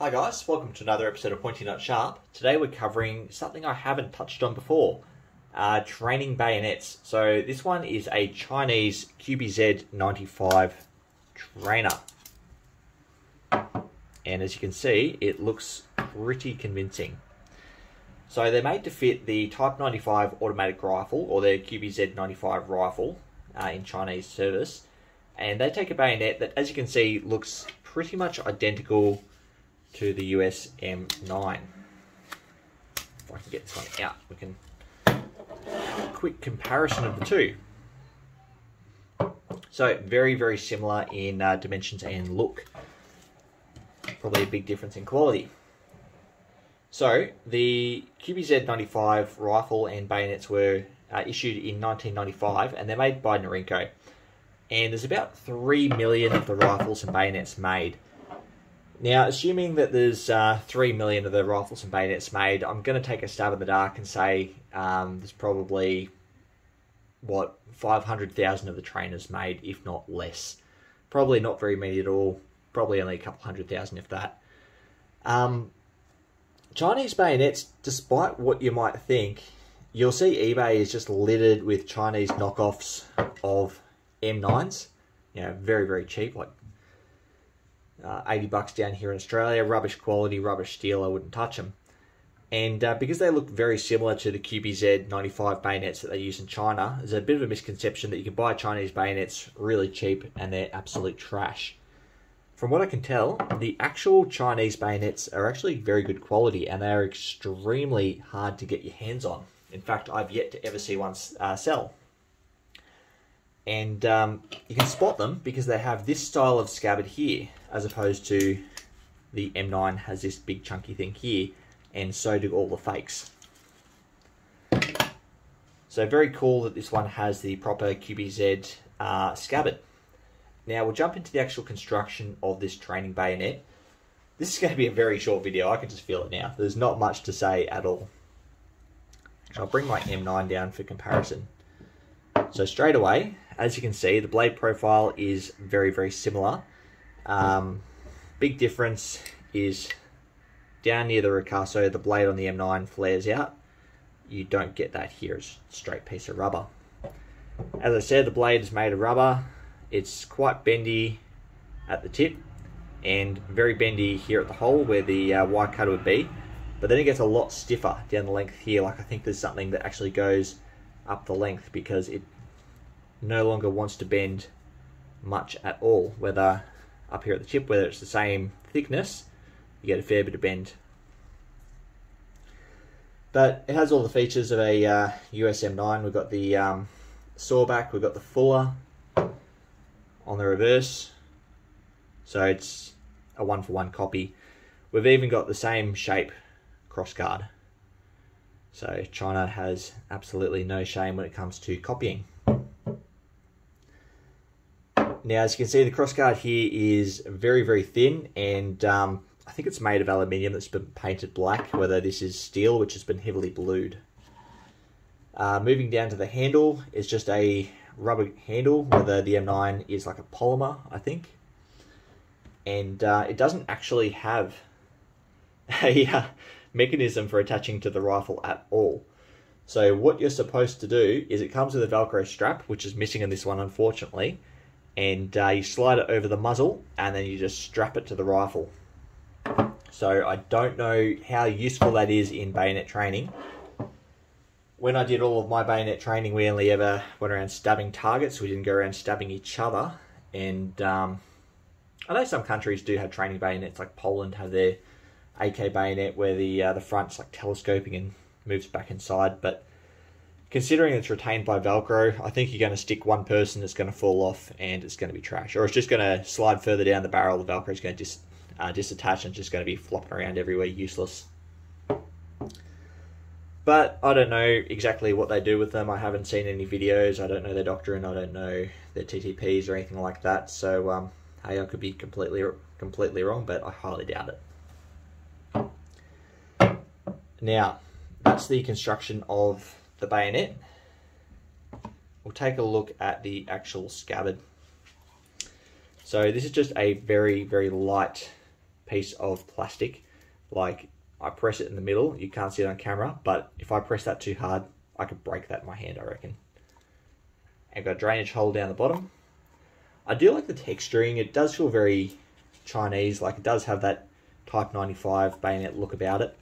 Hi guys, welcome to another episode of Pointy Not Sharp. Today we're covering something I haven't touched on before, training bayonets. So this one is a Chinese QBZ 95 trainer. And as you can see, it looks pretty convincing. So they're made to fit the Type 95 automatic rifle, or their QBZ 95 rifle in Chinese service. And they take a bayonet that, as you can see, looks pretty much identical to the US M9. If I can get this one out, we can have a quick comparison of the two. So very, very similar in dimensions and look. Probably a big difference in quality. So the QBZ 95 rifle and bayonets were issued in 1995, and they're made by Norinco. And there's about 3 million of the rifles and bayonets made. Now, assuming that there's 3 million of the rifles and bayonets made, I'm going to take a stab in the dark and say there's probably, 500,000 of the trainers made, if not less. Probably not very many at all. Probably only a couple 100,000, if that. Chinese bayonets, despite what you might think, you'll see eBay is just littered with Chinese knockoffs of M9s. You know, very, very cheap, like 80 bucks down here in Australia, rubbish quality, rubbish steel, I wouldn't touch them. And because they look very similar to the QBZ 95 bayonets that they use in China, there's a bit of a misconception that you can buy Chinese bayonets really cheap and they're absolute trash. From what I can tell, the actual Chinese bayonets are actually very good quality and they are extremely hard to get your hands on. In fact, I've yet to ever see one sell. And you can spot them because they have this style of scabbard here, as opposed to the M9 has this big chunky thing here, and so do all the fakes. So very cool that this one has the proper QBZ scabbard. Now we'll jump into the actual construction of this training bayonet. This is going to be a very short video, I can just feel it now. There's not much to say at all. I'll bring my M9 down for comparison. So straight away, as you can see, the blade profile is very, very similar. Big difference is down near the ricasso, the blade on the M9 flares out. You don't get that here, it's a straight piece of rubber. As I said, the blade is made of rubber. It's quite bendy at the tip and very bendy here at the hole where the Y cutter would be. But then it gets a lot stiffer down the length here. Like I think there's something that actually goes up the length because it no longer wants to bend much at all, whether up here at the tip, whether it's the same thickness, you get a fair bit of bend. But it has all the features of a US M9. We've got the sawback, we've got the fuller on the reverse, so it's a 1-for-1 copy. We've even got the same shape crossguard. So China has absolutely no shame when it comes to copying. Now, as you can see, the crossguard here is very, very thin, and I think it's made of aluminium that's been painted black, whether this is steel, which has been heavily blued. Moving down to the handle, is just a rubber handle, whether the M9 is like a polymer, I think. And it doesn't actually have a mechanism for attaching to the rifle at all. So what you're supposed to do is it comes with a Velcro strap, which is missing in this one, unfortunately. And you slide it over the muzzle and then you just strap it to the rifle. So I don't know how useful that is in bayonet training. When I did all of my bayonet training, we only ever went around stabbing targets. We didn't go around stabbing each other. And I know some countries do have training bayonets, like Poland have their AK bayonet where the front's like telescoping and moves back inside. But considering it's retained by Velcro, I think you're going to stick one person that's going to fall off and it's going to be trash. Or it's just going to slide further down the barrel, the Velcro is going to disattach and it's just going to be flopping around everywhere, useless. But I don't know exactly what they do with them. I haven't seen any videos. I don't know their doctrine. I don't know their TTPs or anything like that. So, hey, I could be completely wrong, but I highly doubt it. Now, that's the construction of the bayonet. We'll take a look at the actual scabbard. So this is just a very, very light piece of plastic. Like, I press it in the middle, you can't see it on camera, but if I press that too hard, I could break that in my hand, I reckon. And got a drainage hole down the bottom. I do like the texturing. It does feel very Chinese, like it does have that Type 95 bayonet look about it.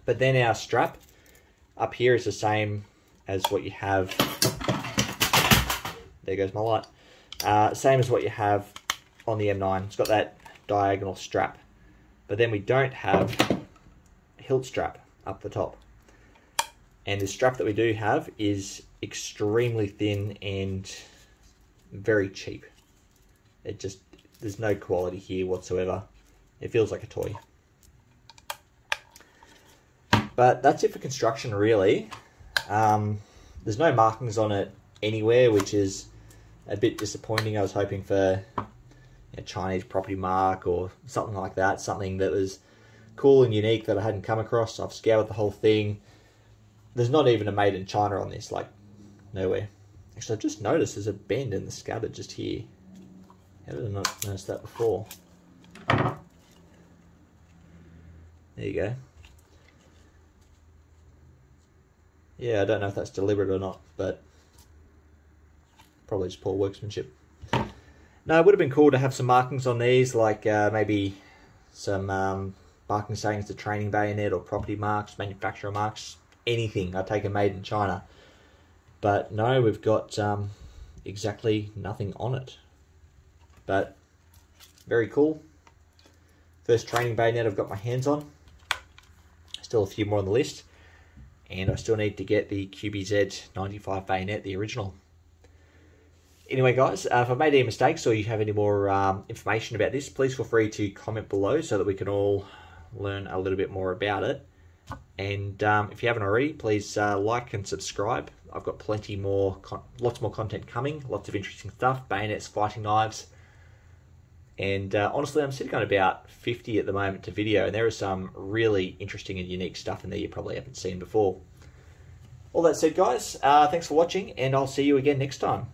But then our strap up here is the same as what you have. There goes my light. Same as what you have on the M9. It's got that diagonal strap. But then we don't have a hilt strap up the top. And the strap that we do have is extremely thin and very cheap. It just, there's no quality here whatsoever. It feels like a toy. But that's it for construction, really. There's no markings on it anywhere, which is a bit disappointing. I was hoping for a Chinese property mark or something like that, something that was cool and unique that I hadn't come across. I've scoured the whole thing. There's not even a made in China on this, like nowhere. Actually, I've just noticed there's a bend in the scabbard just here. How did I not notice that before? There you go. Yeah, I don't know if that's deliberate or not, but probably just poor workmanship. No, it would have been cool to have some markings on these, like maybe some markings saying it's a training bayonet or property marks, manufacturer marks, anything. I'd take a made in China. But no, we've got exactly nothing on it. But very cool. First training bayonet I've got my hands on. Still a few more on the list. And I still need to get the QBZ 95 bayonet, the original. Anyway, guys, if I've made any mistakes or you have any more information about this, please feel free to comment below so that we can all learn a little bit more about it. And if you haven't already, please like and subscribe. I've got plenty more, lots more content coming, lots of interesting stuff, bayonets, fighting knives. And honestly, I'm sitting on about 50 at the moment to video, and there is some really interesting and unique stuff in there you probably haven't seen before. All that said, guys, thanks for watching, and I'll see you again next time.